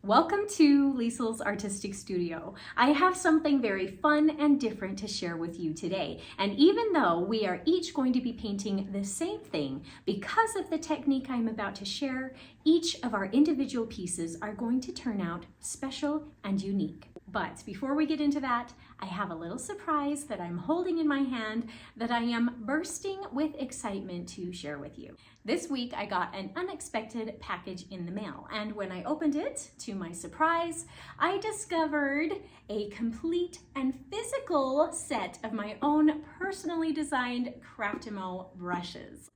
Welcome to Liesl's Artistic Studio. I have something very fun and different to share with you today. And even though we are each going to be painting the same thing, because of the technique I'm about to share, each of our individual pieces are going to turn out special and unique. But before we get into that, I have a little surprise that I'm holding in my hand that I am bursting with excitement to share with you. This week I got an unexpected package in the mail, and when I opened it, to my surprise, I discovered a complete and physical set of my own personally designed Craftimo brushes.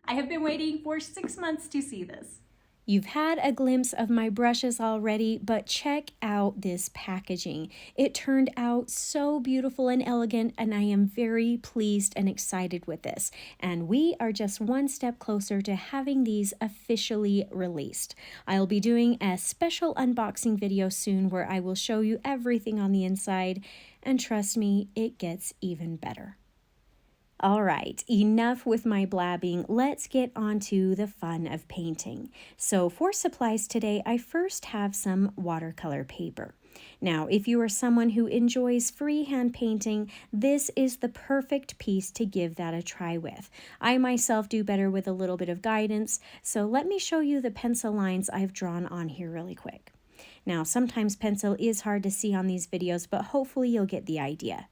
I have been waiting for 6 months to see this. You've had a glimpse of my brushes already, but check out this packaging. It turned out so beautiful and elegant, and I am very pleased and excited with this. And we are just one step closer to having these officially released. I'll be doing a special unboxing video soon where I will show you everything on the inside, and trust me, it gets even better. All right, enough with my blabbing. Let's get on to the fun of painting. So for supplies today, I first have some watercolor paper. Now, if you are someone who enjoys freehand painting, this is the perfect piece to give that a try with. I myself do better with a little bit of guidance, so let me show you the pencil lines I've drawn on here really quick. Now, sometimes pencil is hard to see on these videos, but hopefully you'll get the idea.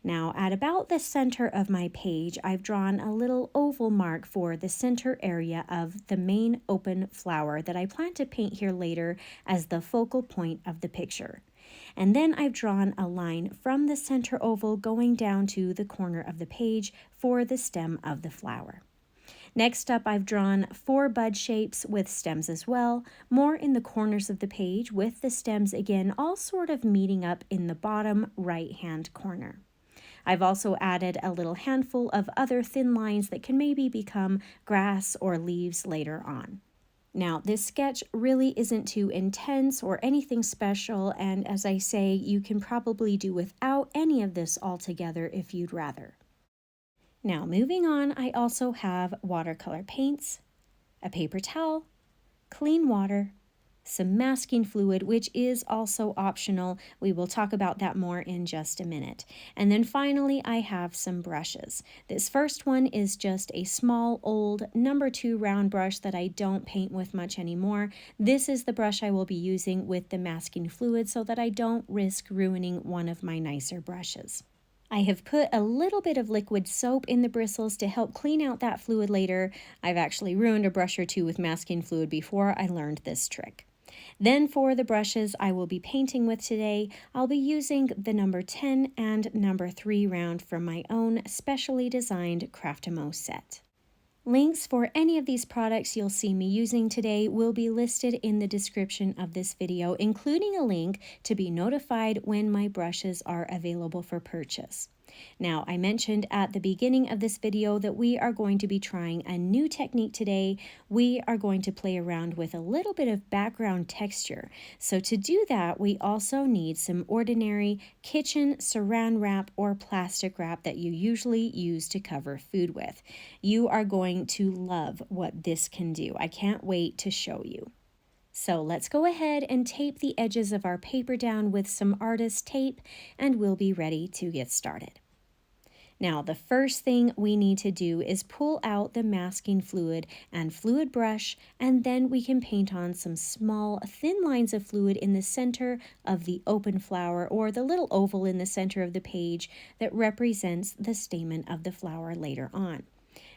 Now, at about the center of my page, I've drawn a little oval mark for the center area of the main open flower that I plan to paint here later as the focal point of the picture. And then I've drawn a line from the center oval going down to the corner of the page for the stem of the flower. Next up, I've drawn 4 bud shapes with stems as well, more in the corners of the page with the stems again all sort of meeting up in the bottom right-hand corner. I've also added a little handful of other thin lines that can maybe become grass or leaves later on. Now, this sketch really isn't too intense or anything special, and as I say, you can probably do without any of this altogether if you'd rather. Now, moving on, I also have watercolor paints, a paper towel, clean water, some masking fluid, which is also optional. We will talk about that more in just a minute. And then finally, I have some brushes. This first one is just a small old number 2 round brush that I don't paint with much anymore. This is the brush I will be using with the masking fluid so that I don't risk ruining one of my nicer brushes. I have put a little bit of liquid soap in the bristles to help clean out that fluid later. I've actually ruined a brush or two with masking fluid before I learned this trick. Then for the brushes I will be painting with today, I'll be using the number 10 and number 3 round from my own specially designed Craftimo set. Links for any of these products you'll see me using today will be listed in the description of this video, including a link to be notified when my brushes are available for purchase. Now, I mentioned at the beginning of this video that we are going to be trying a new technique today. We are going to play around with a little bit of background texture. So to do that, we also need some ordinary kitchen Saran wrap or plastic wrap that you usually use to cover food with. You are going to love what this can do. I can't wait to show you. So let's go ahead and tape the edges of our paper down with some artist tape, and we'll be ready to get started. Now, the first thing we need to do is pull out the masking fluid and fluid brush, and then we can paint on some small, thin lines of fluid in the center of the open flower or the little oval in the center of the page that represents the stamen of the flower later on.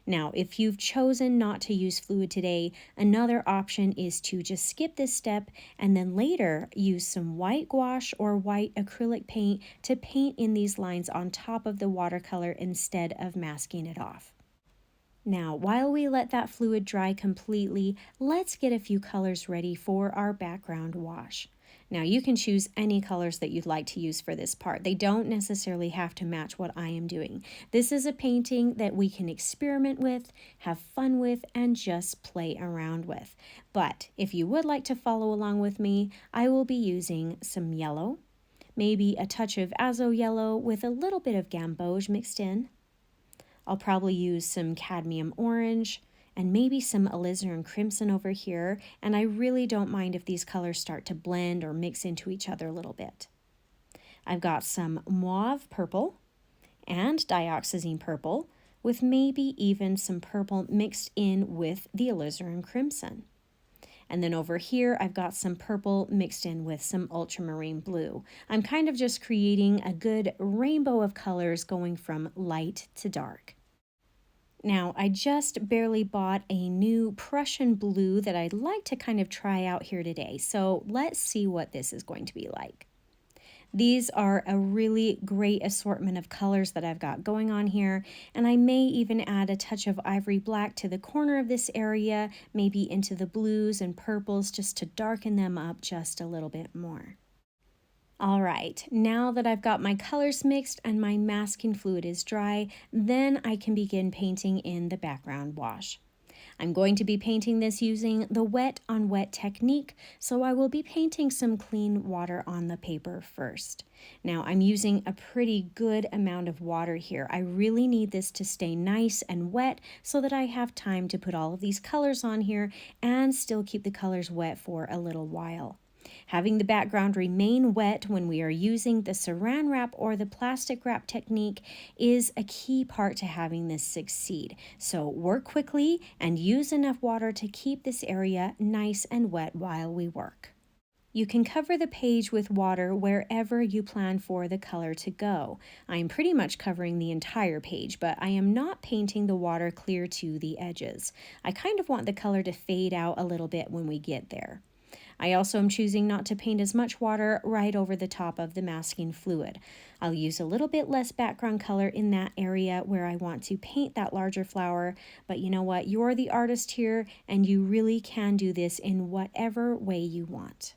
Now, if you've chosen not to use fluid today, another option is to just skip this step and then later use some white gouache or white acrylic paint to paint in these lines on top of the watercolor instead of masking it off. Now, while we let that fluid dry completely, let's get a few colors ready for our background wash. Now, you can choose any colors that you'd like to use for this part. They don't necessarily have to match what I am doing. This is a painting that we can experiment with, have fun with, and just play around with. But if you would like to follow along with me, I will be using some yellow, maybe a touch of azo yellow with a little bit of gamboge mixed in. I'll probably use some cadmium orange and maybe some alizarin crimson over here, and I really don't mind if these colors start to blend or mix into each other a little bit. I've got some mauve purple and dioxazine purple, with maybe even some purple mixed in with the alizarin crimson. And then over here, I've got some purple mixed in with some ultramarine blue. I'm kind of just creating a good rainbow of colors going from light to dark. Now, I just barely bought a new Prussian blue that I'd like to kind of try out here today. So let's see what this is going to be like. These are a really great assortment of colors that I've got going on here, and I may even add a touch of ivory black to the corner of this area, maybe into the blues and purples just to darken them up just a little bit more. All right, now that I've got my colors mixed and my masking fluid is dry, then I can begin painting in the background wash. I'm going to be painting this using the wet on wet technique, so I will be painting some clean water on the paper first. Now I'm using a pretty good amount of water here. I really need this to stay nice and wet so that I have time to put all of these colors on here and still keep the colors wet for a little while. Having the background remain wet when we are using the Saran wrap or the plastic wrap technique is a key part to having this succeed. So work quickly and use enough water to keep this area nice and wet while we work. You can cover the page with water wherever you plan for the color to go. I am pretty much covering the entire page, but I am not painting the water clear to the edges. I kind of want the color to fade out a little bit when we get there. I also am choosing not to paint as much water right over the top of the masking fluid. I'll use a little bit less background color in that area where I want to paint that larger flower, but you know what? You're the artist here, and you really can do this in whatever way you want.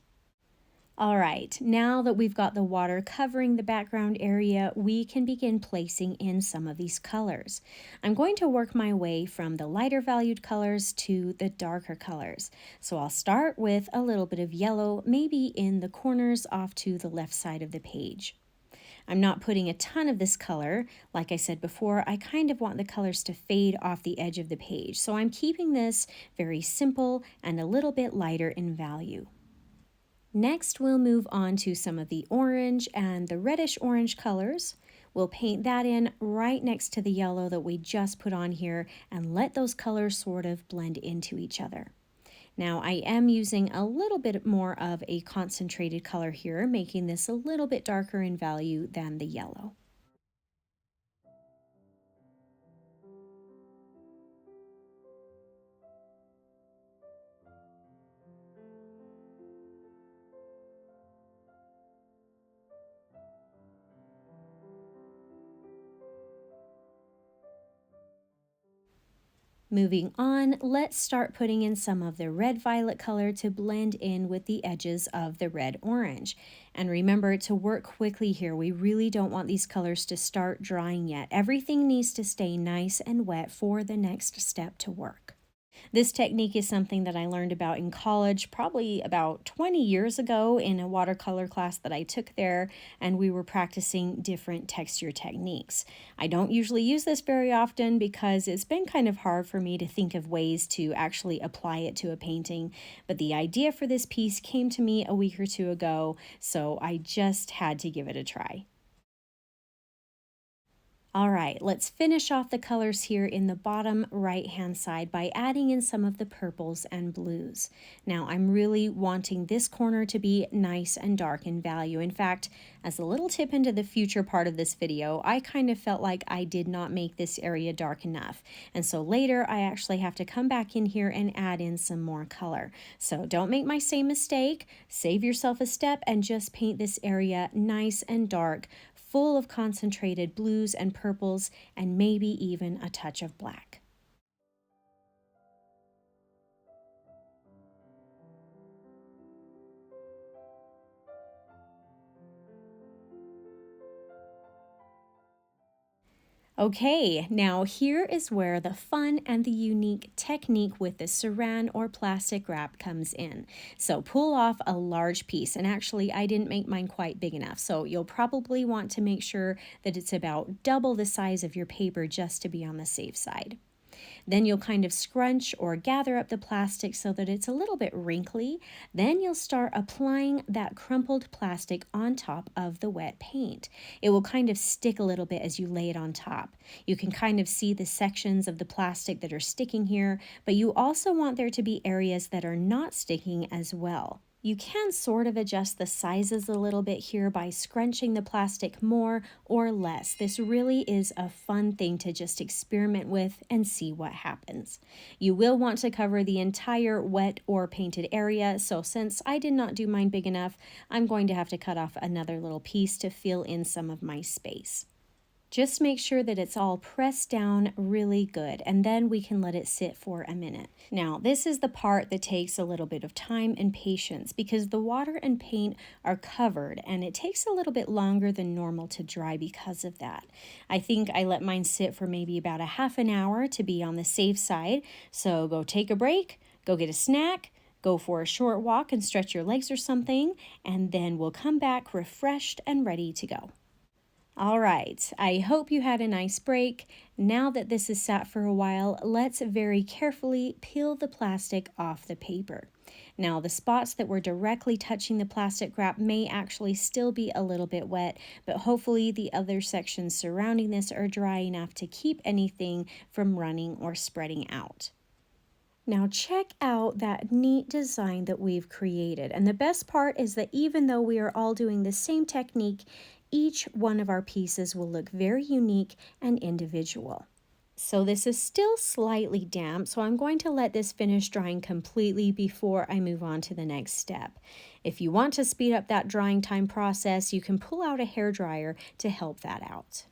All right, now that we've got the water covering the background area, we can begin placing in some of these colors. I'm going to work my way from the lighter valued colors to the darker colors. So I'll start with a little bit of yellow, maybe in the corners off to the left side of the page. I'm not putting a ton of this color. Like I said before, I kind of want the colors to fade off the edge of the page. So I'm keeping this very simple and a little bit lighter in value. Next, we'll move on to some of the orange and the reddish-orange colors. We'll paint that in right next to the yellow that we just put on here and let those colors sort of blend into each other. Now, I am using a little bit more of a concentrated color here, making this a little bit darker in value than the yellow. Moving on, let's start putting in some of the red-violet color to blend in with the edges of the red-orange. And remember to work quickly here. We really don't want these colors to start drying yet. Everything needs to stay nice and wet for the next step to work. This technique is something that I learned about in college probably about 20 years ago in a watercolor class that I took there, and we were practicing different texture techniques. I don't usually use this very often because it's been kind of hard for me to think of ways to actually apply it to a painting, but the idea for this piece came to me a week or two ago, so I just had to give it a try. All right, let's finish off the colors here in the bottom right-hand side by adding in some of the purples and blues. Now, I'm really wanting this corner to be nice and dark in value. In fact, as a little tip into the future part of this video, I kind of felt like I did not make this area dark enough. And so later, I actually have to come back in here and add in some more color. So don't make my same mistake. Save yourself a step and just paint this area nice and dark, full of concentrated blues and purples, and maybe even a touch of black. Okay, now here is where the fun and the unique technique with the Saran or plastic wrap comes in. So pull off a large piece, and actually I didn't make mine quite big enough, so you'll probably want to make sure that it's about double the size of your paper just to be on the safe side. Then you'll kind of scrunch or gather up the plastic so that it's a little bit wrinkly. Then you'll start applying that crumpled plastic on top of the wet paint. It will kind of stick a little bit as you lay it on top. You can kind of see the sections of the plastic that are sticking here, but you also want there to be areas that are not sticking as well. You can sort of adjust the sizes a little bit here by scrunching the plastic more or less. This really is a fun thing to just experiment with and see what happens. You will want to cover the entire wet or painted area, so since I did not do mine big enough, I'm going to have to cut off another little piece to fill in some of my space. Just make sure that it's all pressed down really good, and then we can let it sit for a minute. Now, this is the part that takes a little bit of time and patience because the water and paint are covered, and it takes a little bit longer than normal to dry because of that. I think I let mine sit for maybe about a half an hour to be on the safe side, so go take a break, go get a snack, go for a short walk and stretch your legs or something, and then we'll come back refreshed and ready to go. All right, I hope you had a nice break. Now that this is sat for a while, let's very carefully peel the plastic off the paper. Now, the spots that were directly touching the plastic wrap may actually still be a little bit wet, but hopefully the other sections surrounding this are dry enough to keep anything from running or spreading out. Now check out that neat design that we've created. And the best part is that even though we are all doing the same technique, each one of our pieces will look very unique and individual. So this is still slightly damp, so I'm going to let this finish drying completely before I move on to the next step. If you want to speed up that drying time process, you can pull out a hairdryer to help that out.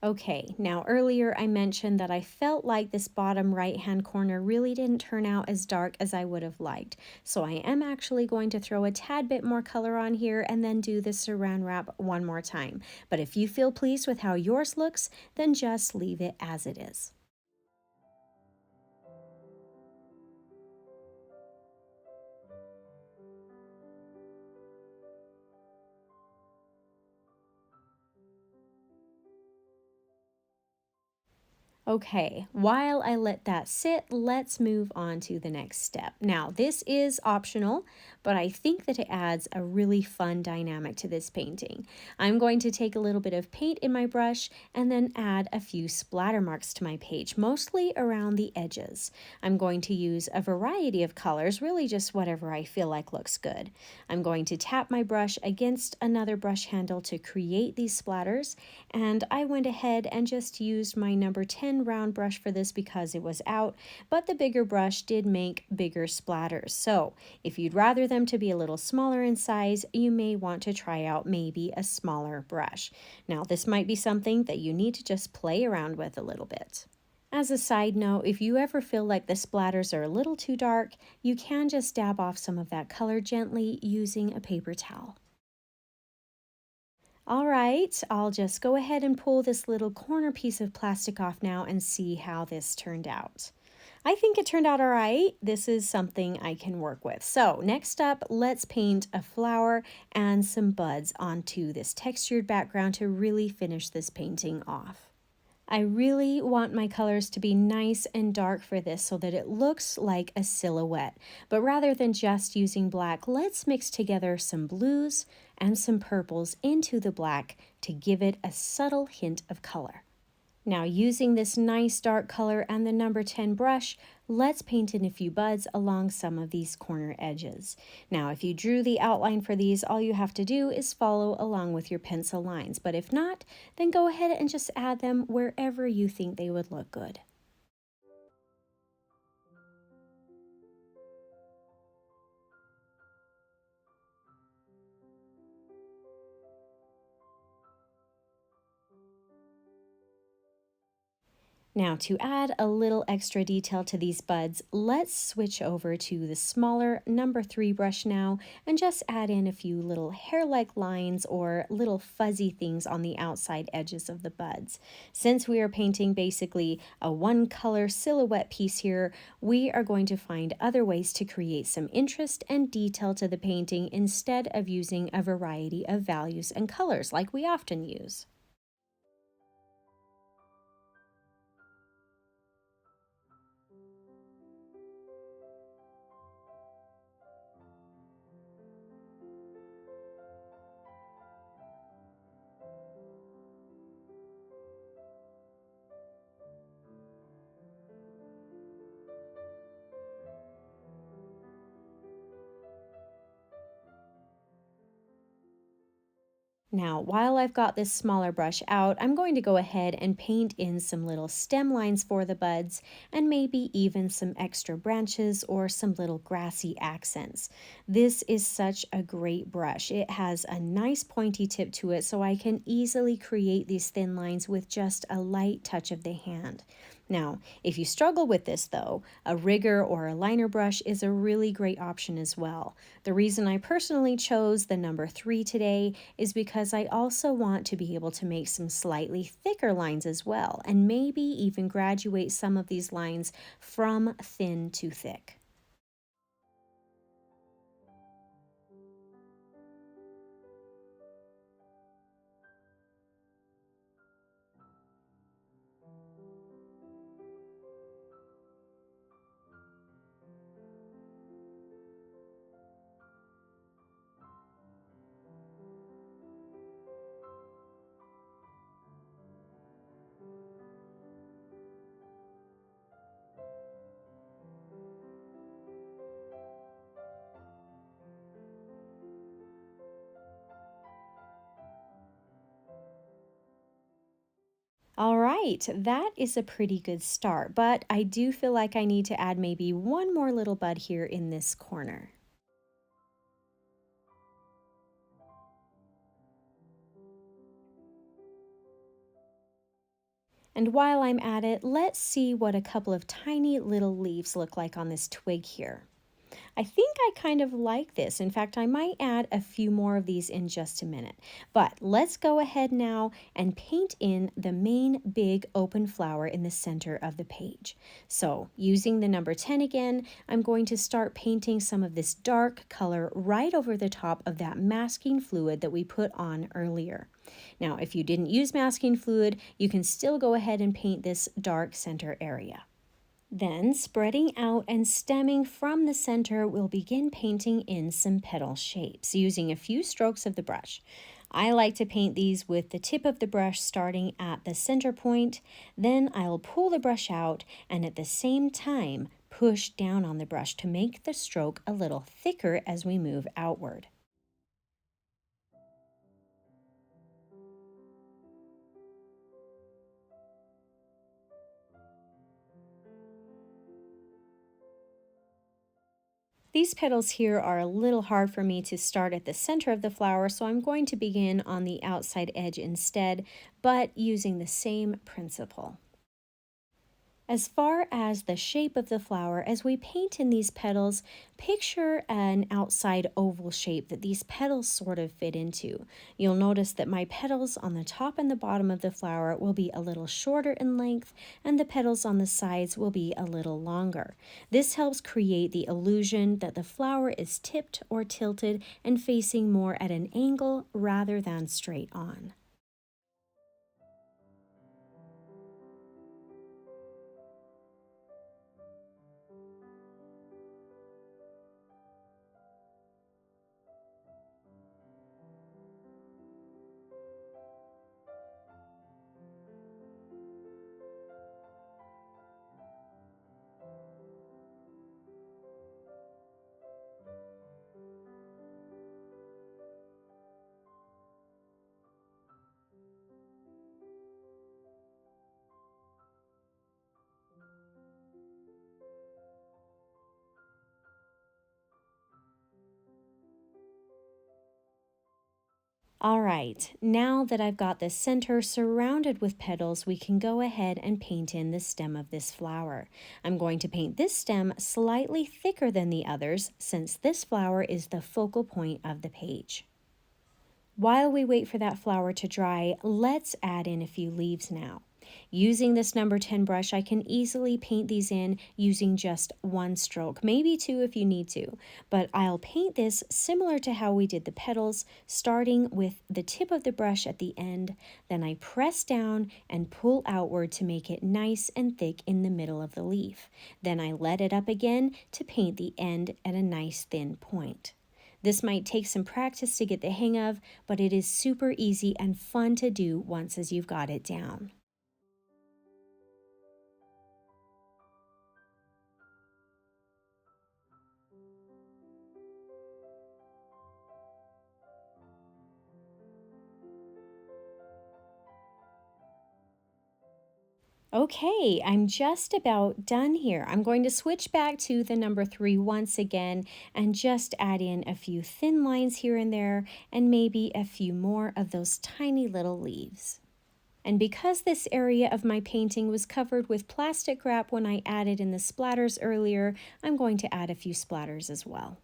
Okay, now earlier I mentioned that I felt like this bottom right-hand corner really didn't turn out as dark as I would have liked. So I am actually going to throw a tad bit more color on here and then do the Saran wrap one more time. But if you feel pleased with how yours looks, then just leave it as it is. Okay, while I let that sit, let's move on to the next step. Now, this is optional, but I think that it adds a really fun dynamic to this painting. I'm going to take a little bit of paint in my brush and then add a few splatter marks to my page, mostly around the edges. I'm going to use a variety of colors, really just whatever I feel like looks good. I'm going to tap my brush against another brush handle to create these splatters, and I went ahead and just used my number 10 round brush for this because it was out, but the bigger brush did make bigger splatters. So if you'd rather them to be a little smaller in size, you may want to try out maybe a smaller brush. Now, this might be something that you need to just play around with a little bit. As a side note, if you ever feel like the splatters are a little too dark, you can just dab off some of that color gently using a paper towel. All right, I'll just go ahead and pull this little corner piece of plastic off now and see how this turned out. I think it turned out all right. This is something I can work with. So next up, let's paint a flower and some buds onto this textured background to really finish this painting off. I really want my colors to be nice and dark for this so that it looks like a silhouette. But rather than just using black, let's mix together some blues and some purples into the black to give it a subtle hint of color. Now, using this nice dark color and the number 10 brush, let's paint in a few buds along some of these corner edges. Now, if you drew the outline for these, all you have to do is follow along with your pencil lines. But if not, then go ahead and just add them wherever you think they would look good. Now, to add a little extra detail to these buds, let's switch over to the smaller number 3 brush now and just add in a few little hair-like lines or little fuzzy things on the outside edges of the buds. Since we are painting basically a one-color silhouette piece here, we are going to find other ways to create some interest and detail to the painting instead of using a variety of values and colors like we often use. Now, while I've got this smaller brush out, I'm going to go ahead and paint in some little stem lines for the buds and maybe even some extra branches or some little grassy accents. This is such a great brush. It has a nice pointy tip to it, so I can easily create these thin lines with just a light touch of the hand. Now, if you struggle with this though, a rigger or a liner brush is a really great option as well. The reason I personally chose the number 3 today is because I also want to be able to make some slightly thicker lines as well, and maybe even graduate some of these lines from thin to thick. All right, that is a pretty good start, but I do feel like I need to add maybe one more little bud here in this corner. And while I'm at it, let's see what a couple of tiny little leaves look like on this twig here. I think I kind of like this. In fact, I might add a few more of these in just a minute. But let's go ahead now and paint in the main big open flower in the center of the page. So using the number 10 again, I'm going to start painting some of this dark color right over the top of that masking fluid that we put on earlier. Now, if you didn't use masking fluid, you can still go ahead and paint this dark center area. Then, spreading out and stemming from the center, we'll begin painting in some petal shapes using a few strokes of the brush. I like to paint these with the tip of the brush starting at the center point. Then I'll pull the brush out and at the same time push down on the brush to make the stroke a little thicker as we move outward. These petals here are a little hard for me to start at the center of the flower, so I'm going to begin on the outside edge instead, but using the same principle. As far as the shape of the flower, as we paint in these petals, picture an outside oval shape that these petals sort of fit into. You'll notice that my petals on the top and the bottom of the flower will be a little shorter in length, and the petals on the sides will be a little longer. This helps create the illusion that the flower is tipped or tilted and facing more at an angle rather than straight on. All right, now that I've got the center surrounded with petals, we can go ahead and paint in the stem of this flower. I'm going to paint this stem slightly thicker than the others since this flower is the focal point of the page. While we wait for that flower to dry, let's add in a few leaves now. Using this number 10 brush, I can easily paint these in using just one stroke, maybe two if you need to, but I'll paint this similar to how we did the petals, starting with the tip of the brush at the end, then I press down and pull outward to make it nice and thick in the middle of the leaf. Then I let it up again to paint the end at a nice thin point. This might take some practice to get the hang of, but it is super easy and fun to do once as you've got it down. Okay, I'm just about done here. I'm going to switch back to the number 3 once again and just add in a few thin lines here and there and maybe a few more of those tiny little leaves. And because this area of my painting was covered with plastic wrap when I added in the splatters earlier, I'm going to add a few splatters as well.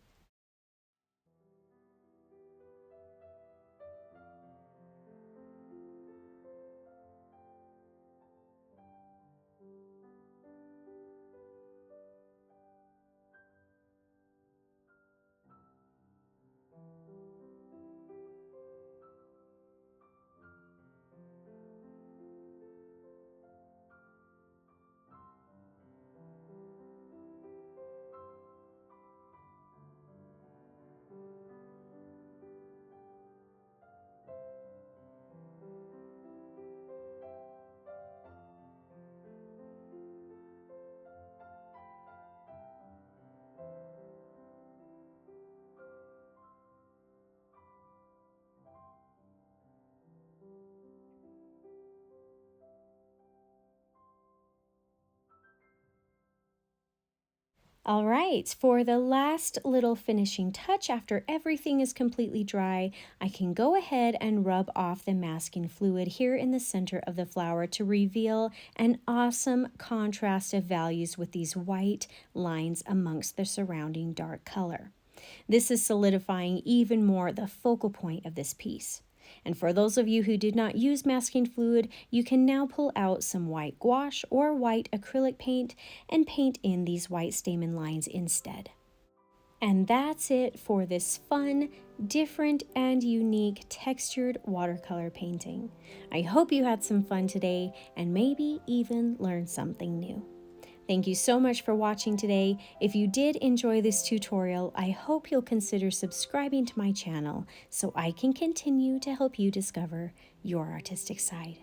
All right, for the last little finishing touch after everything is completely dry, I can go ahead and rub off the masking fluid here in the center of the flower to reveal an awesome contrast of values with these white lines amongst the surrounding dark color. This is solidifying even more the focal point of this piece. And for those of you who did not use masking fluid, you can now pull out some white gouache or white acrylic paint and paint in these white stamen lines instead. And that's it for this fun, different, and unique textured watercolor painting. I hope you had some fun today and maybe even learned something new. Thank you so much for watching today. If you did enjoy this tutorial, I hope you'll consider subscribing to my channel so I can continue to help you discover your artistic side.